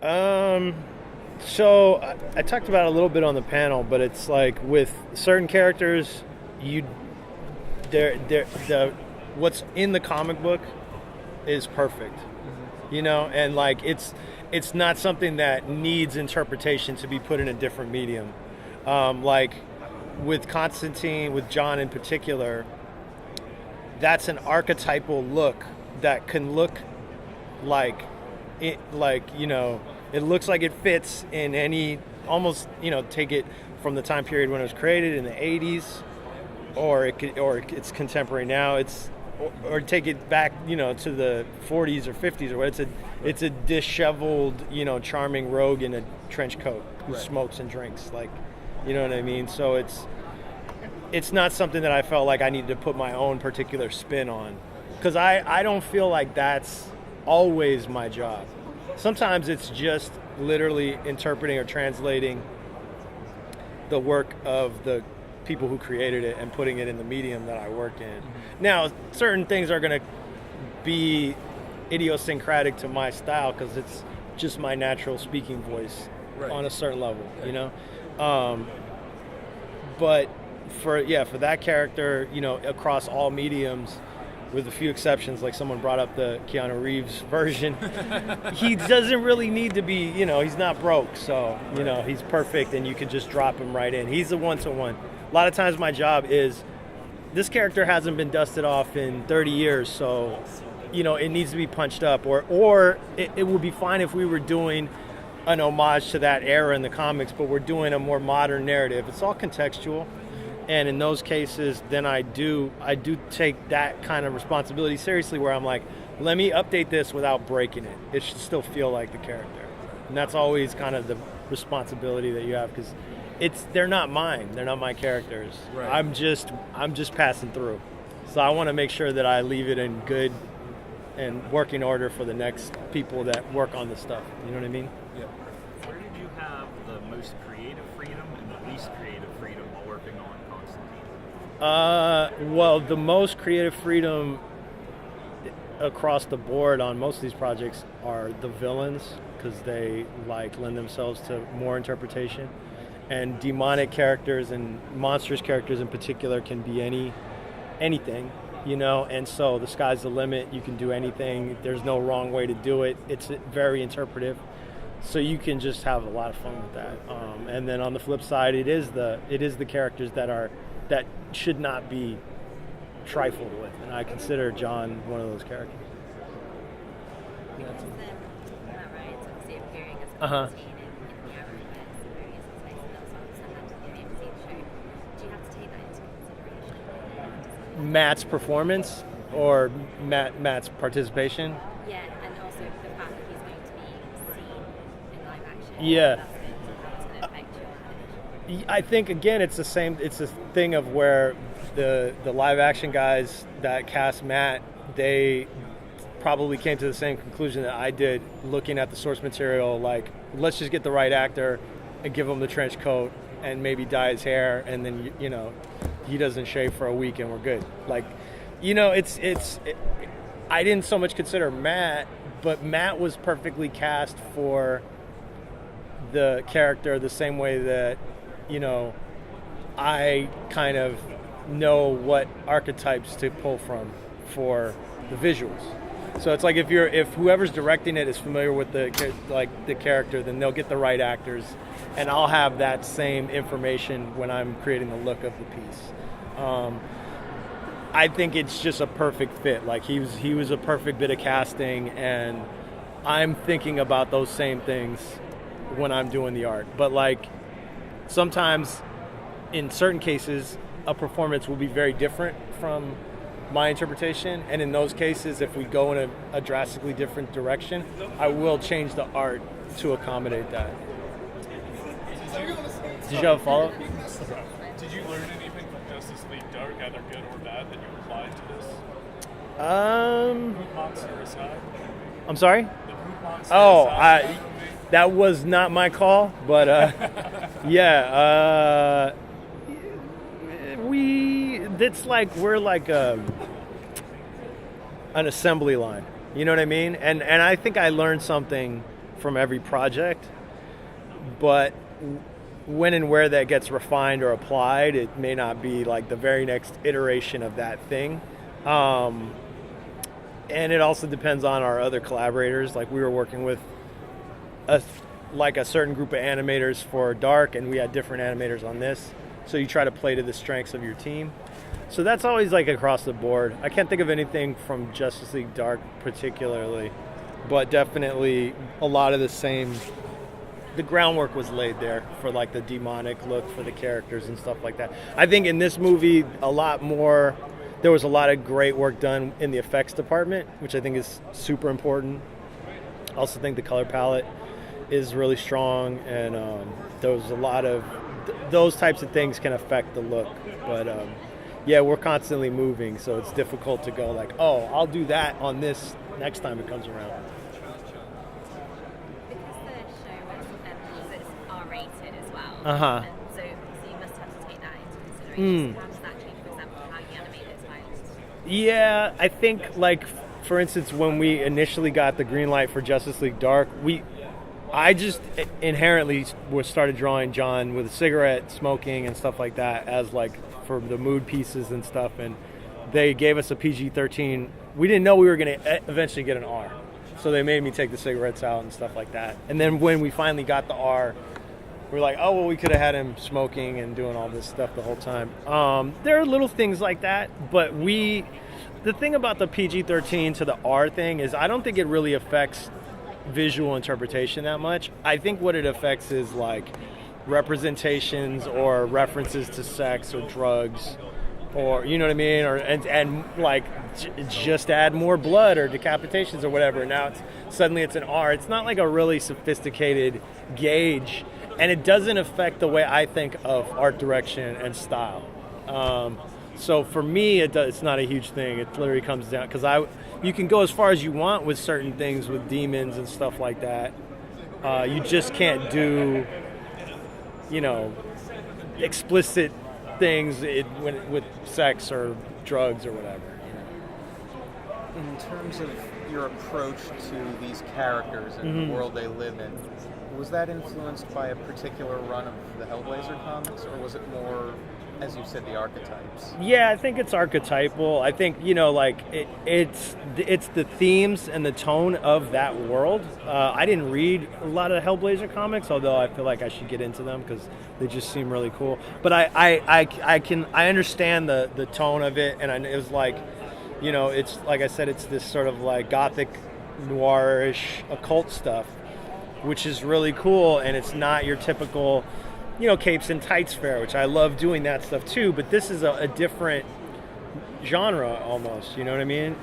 Um, so I talked about it a little bit on the panel, but it's like with certain characters, you they're the what's in the comic book is perfect, and like it's not something that needs interpretation to be put in a different medium. Like with Constantine, with John in particular, that's an archetypal look that can look like it looks like it fits in any almost take it from the time period when it was created in the 80s, or it's contemporary now. Or take it back to the 40s or 50s or what. It's a disheveled charming rogue in a trench coat who smokes and drinks, like, you know what I mean. So it's not something that I felt like I needed to put my own particular spin on, because I don't feel like that's always my job. Sometimes it's just literally interpreting or translating the work of the people who created it and putting it in the medium that I work in. Now, certain things are going to be idiosyncratic to my style because it's just my natural speaking voice on a certain level, But for that character, across all mediums, with a few exceptions, like someone brought up the Keanu Reeves version, he doesn't really need to be, he's not broke, so, he's perfect and you can just drop him right in. He's a one-to-one. A lot of times my job is, this character hasn't been dusted off in 30 years, so, it needs to be punched up, or it would be fine if we were doing an homage to that era in the comics, but we're doing a more modern narrative. It's all contextual. And in those cases, then I do take that kind of responsibility seriously, where I'm like, let me update this without breaking it. It should still feel like the character. And that's always kind of the responsibility that you have, because they're not mine. They're not my characters. Right. I'm just passing through. So I want to make sure that I leave it in good and working order for the next people that work on the stuff. You know what I mean? Yeah. Where did you have the most creative freedom and the least creative freedom while working on Constantine? Well, the most creative freedom across the board on most of these projects are the villains, because they lend themselves to more interpretation. And demonic characters and monstrous characters in particular can be anything, and so the sky's the limit. You can do anything. There's no wrong way to do it. It's very interpretive, so you can just have a lot of fun with that. And then on the flip side, it is the characters that should not be trifled with, and I consider John one of those characters. Uh-huh. Matt's performance or Matt's participation? Yeah, and also the fact that he's going to be seen in live action. Yeah. That's going to affect your I think, again, it's the same. It's a thing of where the live action guys that cast Matt, they probably came to the same conclusion that I did, looking at the source material. Like, let's just get the right actor and give him the trench coat and maybe dye his hair, and then he doesn't shave for a week and we're good. Like, I didn't so much consider Matt, but Matt was perfectly cast for the character the same way that I kind of know what archetypes to pull from for the visuals. So it's like if whoever's directing it is familiar with the character, then they'll get the right actors, and I'll have that same information when I'm creating the look of the piece. I think it's just a perfect fit. Like, he was a perfect bit of casting, and I'm thinking about those same things when I'm doing the art. But like, sometimes in certain cases a performance will be very different from my interpretation, and in those cases, if we go in a drastically different direction, I will change the art to accommodate that. Did you have a follow-up? Did you learn anything from Justice League Dark, either good or bad, that you applied to this? Poop monster aside. I'm sorry? The poop monster aside. That was not my call, but yeah, we're like an assembly line. You know what I mean? And I think I learned something from every project, but when and where that gets refined or applied, it may not be like the very next iteration of that thing. And it also depends on our other collaborators. Like we were working with a certain group of animators for Dark, and we had different animators on this. So you try to play to the strengths of your team. So that's always like across the board. I can't think of anything from Justice League Dark particularly, but definitely a lot of the same. The groundwork was laid there for like the demonic look for the characters and stuff like that. I think in this movie, there was a lot of great work done in the effects department, which I think is super important. I also think the color palette is really strong, and there was a lot of those types of things can affect the look. But yeah, we're constantly moving, so it's difficult to go like, oh, I'll do that on this next time it comes around. And so you must have to take that into consideration. How does that change, for example, how you animate it as well? Yeah, I think like for instance, when we initially got the green light for Justice League Dark, I just inherently started drawing John with a cigarette, smoking, and stuff like that as like for the mood pieces and stuff. And they gave us a PG-13. We didn't know we were going to eventually get an R, so they made me take the cigarettes out and stuff like that. And then when we finally got the R, we're like, oh, well, we could have had him smoking and doing all this stuff the whole time. There are little things like that, but the thing about the PG-13 to the R thing is I don't think it really affects visual interpretation that much. I think what it affects is like representations or references to sex or drugs, or you know what I mean, or and like just add more blood or decapitations or whatever. Now suddenly it's an R. It's not like a really sophisticated gauge. And it doesn't affect the way I think of art direction and style. So for me, it's not a huge thing. It literally comes down, because you can go as far as you want with certain things, with demons and stuff like that. You just can't do, explicit things with sex or drugs or whatever. In terms of your approach to these characters and the world they live in, was that influenced by a particular run of the Hellblazer comics, or was it more, as you said, the archetypes? Yeah, I think it's archetypal. I think, it's the themes and the tone of that world. I didn't read a lot of Hellblazer comics, although I feel like I should get into them because they just seem really cool. But I understand the tone of it, and it was like, it's like I said, it's this sort of like gothic, noirish, occult stuff, which is really cool, and it's not your typical, capes and tights fair, which I love doing that stuff too, but this is a different genre almost, you know what I mean?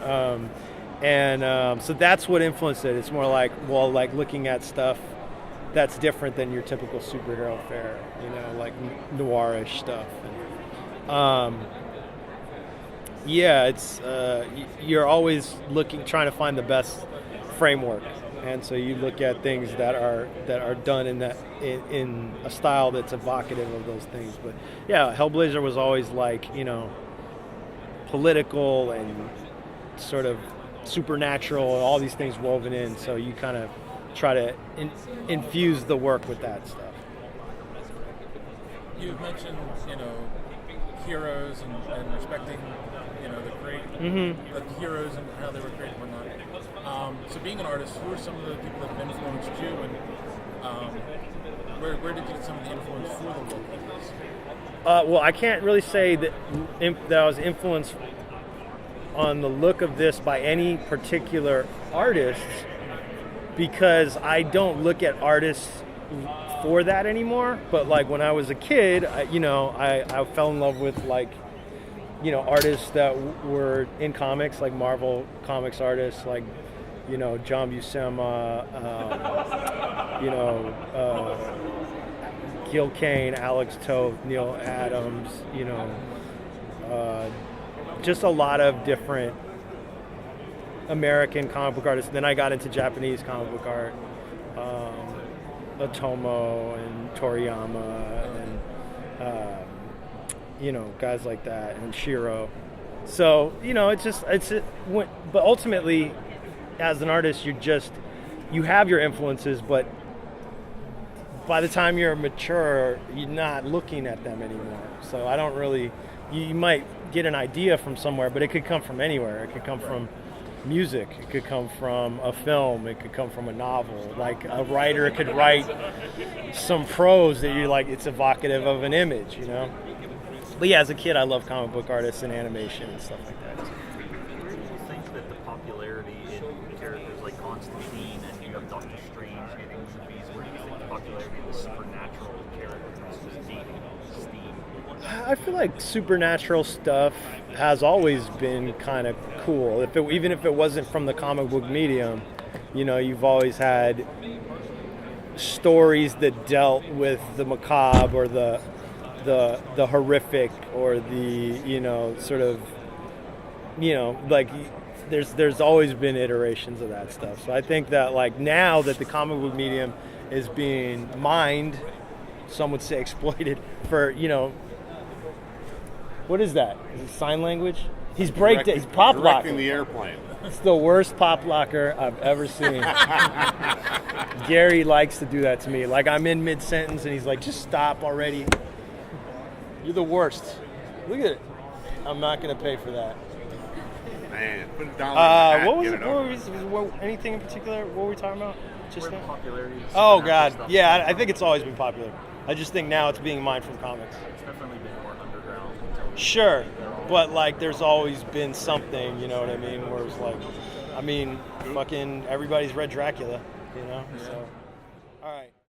So that's what influenced it. It's more like, looking at stuff that's different than your typical superhero fare, like noirish stuff. It's you're always trying to find the best framework. And so you look at things that are done in a style that's evocative of those things. But yeah, Hellblazer was always like, political and sort of supernatural and all these things woven in. So you kind of try to infuse the work with that stuff. You've mentioned, heroes and respecting, the great the heroes and how they were created and whatnot. So being an artist, who are some of the people that have influenced you, and where did you get some of the influence for the look? Well, I can't really say that I was influenced on the look of this by any particular artists, because I don't look at artists for that anymore. But like when I was a kid, I fell in love with artists that were in comics, like Marvel Comics artists, like John Buscema, Gil Kane, Alex Toth, Neil Adams, just a lot of different American comic book artists. Then I got into Japanese comic book art, Otomo and Toriyama, and guys like that, and Shiro. So but ultimately, as an artist, you have your influences, but by the time you're mature, you're not looking at them anymore. So I don't really, you might get an idea from somewhere, but it could come from anywhere. It could come from music, it could come from a film, it could come from a novel. Like a writer could write some prose that you're like, it's evocative of an image, you know? But yeah, as a kid, I love comic book artists and animation and stuff like that. Where do you think that the popularity in characters like Constantine and you have Doctor Strange getting movies, where do you think the popularity of the supernatural characters is gaining steam? I feel like supernatural stuff has always been kind of cool. Even if it wasn't from the comic book medium, you know, you've always had stories that dealt with the macabre or the horrific or the, you know, sort of, you know, like there's always been iterations of that stuff. So I think that like now that the comic book medium is being mined, some would say exploited for, you know, what is that? Is it sign language? He's he's pop directing locking the airplane. It's the worst pop locker I've ever seen. Gary likes to do that to me. Like I'm in mid-sentence and he's like, just stop already. You're the worst. Look at it. I'm not going to pay for that. Man, put it down. What was it? Anything in particular? What were we talking about just Where now? the popularity of Oh, supernatural God. stuff Yeah, I think it's always been popular. I just think now it's being mined from comics. It's definitely been more underground. Sure. But, like, there's always been something, you know what I mean? Where it's like, I mean, fucking everybody's read Dracula, you know? So, all right.